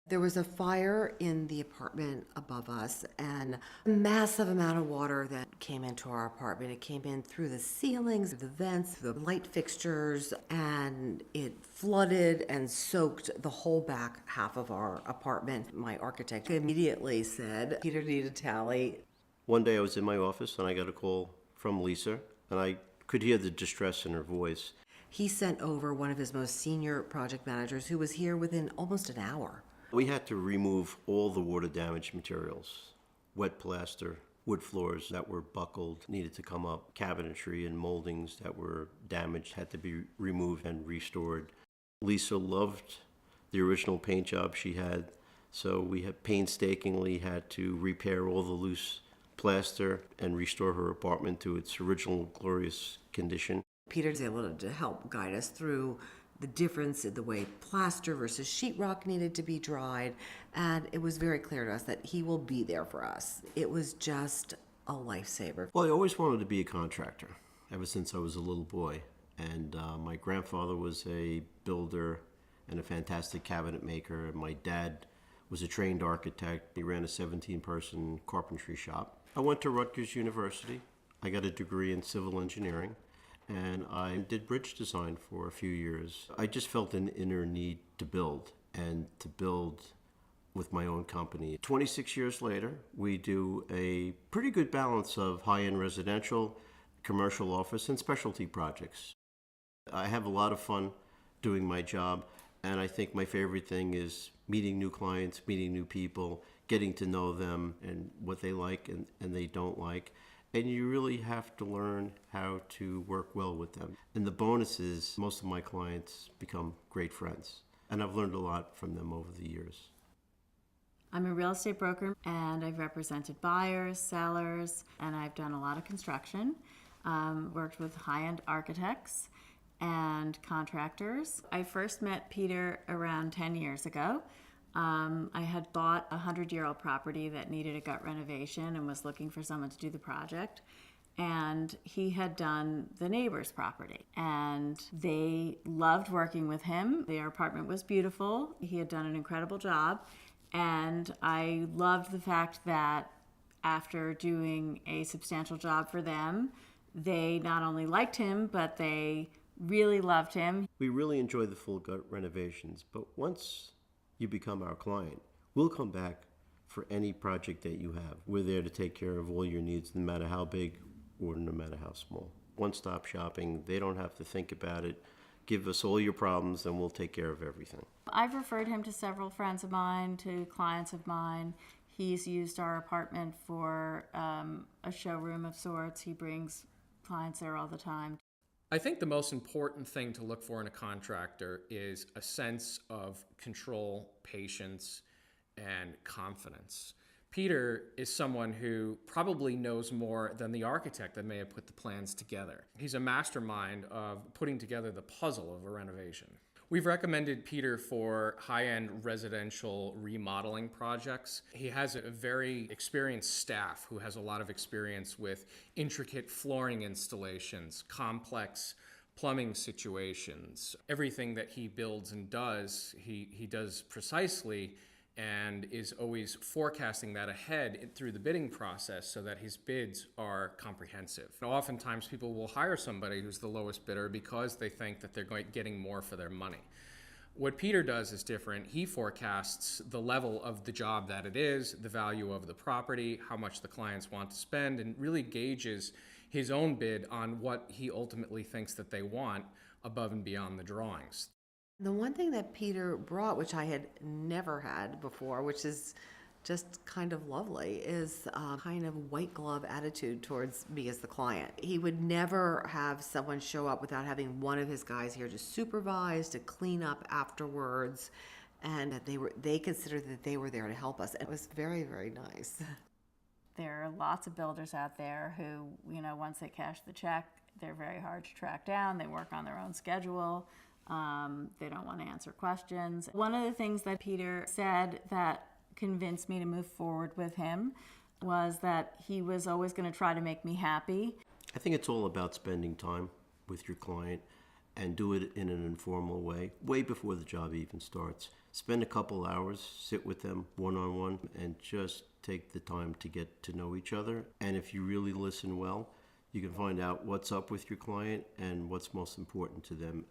There was a fire in the apartment above us and a massive amount of water that came into our apartment. It came in through the ceilings, the vents, the light fixtures, and it flooded and soaked the whole back half of our apartment. My architect immediately said, Peter Di Natale. One day I was in my office and I got a call from Lisa, and I could hear the distress in her voice. He sent over one of his most senior project managers who was here within almost an hour. We had to remove all the water damaged materials. Wet plaster, wood floors that were buckled needed to come up. Cabinetry and moldings that were damaged had to be removed and restored. Lisa loved the original paint job she had, so we had painstakingly had to repair all the loose plaster and restore her apartment to its original glorious condition. Peter's able to help guide us through the difference in the way plaster versus sheetrock needed to be dried, and it was very clear to us that he will be there for us. It was just a lifesaver. Well, I always wanted to be a contractor ever since I was a little boy, and my grandfather was a builder and a fantastic cabinet maker, and my dad was a trained architect. He ran a 17-person carpentry shop. I went to Rutgers University. I got a degree in civil engineering, and I did bridge design for a few years. I just felt an inner need to build, and to build with my own company. 26 years later, we do a pretty good balance of high-end residential, commercial office, and specialty projects. I have a lot of fun doing my job, and I think my favorite thing is meeting new clients, meeting new people, getting to know them and what they like and they don't like. And you really have to learn how to work well with them. And the bonus is most of my clients become great friends. And I've learned a lot from them over the years. I'm a real estate broker, and I've represented buyers, sellers, and I've done a lot of construction. Worked with high-end architects and contractors. I first met Peter around 10 years ago. I had bought a 100-year-old property that needed a gut renovation and was looking for someone to do the project. And he had done the neighbor's property, and they loved working with him. Their apartment was beautiful. He had done an incredible job. And I loved the fact that after doing a substantial job for them, they not only liked him, but they really loved him. We really enjoy the full gut renovations, but once you become our client, we'll come back for any project that you have. We're there to take care of all your needs, no matter how big or no matter how small. One-stop shopping, they don't have to think about it. Give us all your problems and we'll take care of everything. I've referred him to several friends of mine, to clients of mine. He's used our apartment for a showroom of sorts. He brings clients there all the time. I think the most important thing to look for in a contractor is a sense of control, patience, and confidence. Peter is someone who probably knows more than the architect that may have put the plans together. He's a mastermind of putting together the puzzle of a renovation. We've recommended Peter for high-end residential remodeling projects. He has a very experienced staff who has a lot of experience with intricate flooring installations, complex plumbing situations. Everything that he builds and does, he does precisely, and is always forecasting that ahead through the bidding process so that his bids are comprehensive. Oftentimes people will hire somebody who's the lowest bidder because they think that they're getting more for their money. What Peter does is different. He forecasts the level of the job that it is, the value of the property, how much the clients want to spend, and really gauges his own bid on what he ultimately thinks that they want above and beyond the drawings. The one thing that Peter brought, which I had never had before, which is just kind of lovely, is a kind of white glove attitude towards me as the client. He would never have someone show up without having one of his guys here to supervise, to clean up afterwards, and that they considered that they were there to help us. It was very, very nice. There are lots of builders out there who, once they cash the check, they're very hard to track down. They work on their own schedule. They don't want to answer questions. One of the things that Peter said that convinced me to move forward with him was that he was always going to try to make me happy. I think it's all about spending time with your client and do it in an informal way before the job even starts. Spend a couple hours, sit with them one-on-one, and just take the time to get to know each other. And if you really listen well, you can find out what's up with your client and what's most important to them